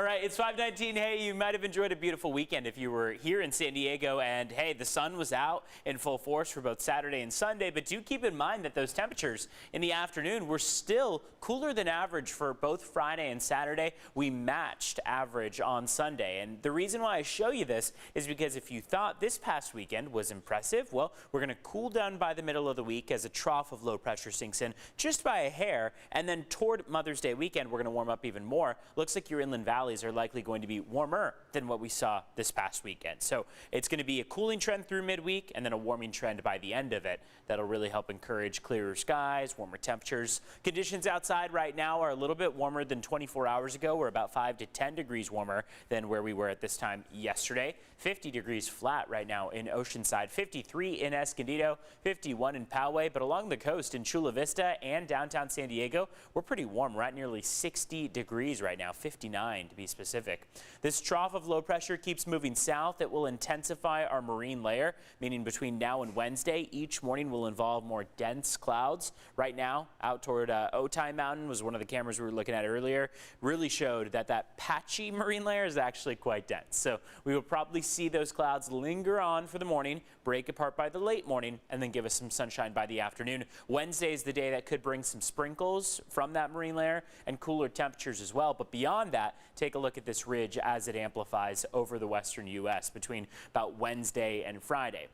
right, it's 5:19. Hey, you might have enjoyed a beautiful weekend if you were here in San Diego. And hey, the sun was out in full force for both Saturday and Sunday. But do keep in mind that those temperatures in the afternoon were still cooler than average for both Friday and Saturday. We matched average on Sunday. And the reason why I show you this is because if you thought this past weekend was impressive, well, we're going to cool down by the middle of the week as a trough of low pressure sinks in just by a hair. And then toward Mother's Day weekend, we're going to warm up even more. Looks like your inland valleys are likely going to be warmer than what we saw this past weekend. So it's going to be a cooling trend through midweek and then a warming trend by the end of it. That'll really help encourage clearer skies, warmer temperatures. Conditions outside right now are a little bit warmer than 24 hours ago. We're about 5 to 10 degrees warmer than where we were at this time yesterday. 50 degrees flat right now in Oceanside, 53 in Escondido, 51 in Poway. But along the coast in Chula Vista and downtown San Diego, we're pretty warm. We're at nearly 60 degrees right now, 59 to be specific. This trough of low pressure keeps moving south. It will intensify our marine layer, meaning between now and Wednesday, each morning will involve more dense clouds. Right now, out toward Otay Mountain was one of the cameras we were looking at earlier, really showed that that patchy marine layer is actually quite dense. So we will probably see those clouds linger on for the morning, break apart by the late morning, and then give us some sunshine by the afternoon. Wednesday is the day that could bring some sprinkles from that marine layer and cooler temperatures as well. But beyond that, take a look at this ridge as it amplifies over the western U.S. between about Wednesday and Friday.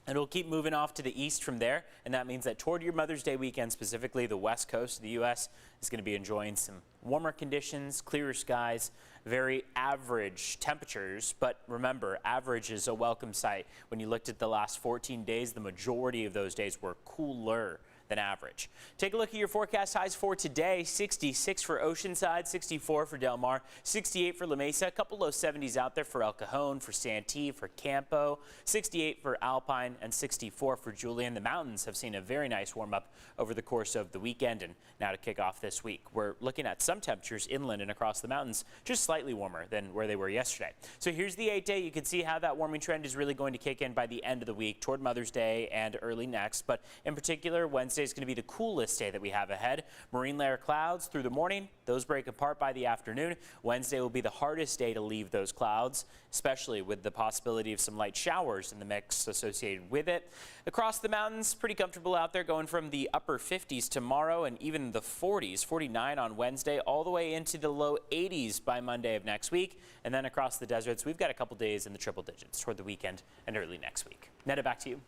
It'll keep moving off to the east from there, and that means that toward your Mother's Day weekend, specifically the west coast of the U.S., is going to be enjoying some warmer conditions, clearer skies, very average temperatures. But remember, average is a welcome sight. When you looked at the last 14 days, the majority of those days were cooler than average. Take a look at your forecast highs for today. 66 for Oceanside, 64 for Del Mar, 68 for La Mesa, a couple low 70s out there for El Cajon, for Santee, for Campo, 68 for Alpine, and 64 for Julian. The mountains have seen a very nice warm up over the course of the weekend, and now to kick off this week, we're looking at some temperatures inland and across the mountains just slightly warmer than where they were yesterday. So here's the 8-day. You can see how that warming trend is really going to kick in by the end of the week toward Mother's Day and early next. But in particular, Wednesday is going to be the coolest day that we have ahead. Marine layer clouds through the morning. Those break apart by the afternoon. Wednesday will be the hardest day to leave those clouds, especially with the possibility of some light showers in the mix associated with it. Across the mountains, pretty comfortable out there, going from the upper 50s tomorrow and even the 40s, 49 on Wednesday, all the way into the low 80s by Monday of next week. And then across the deserts, we've got a couple days in the triple digits toward the weekend and early next week. Netta, back to you.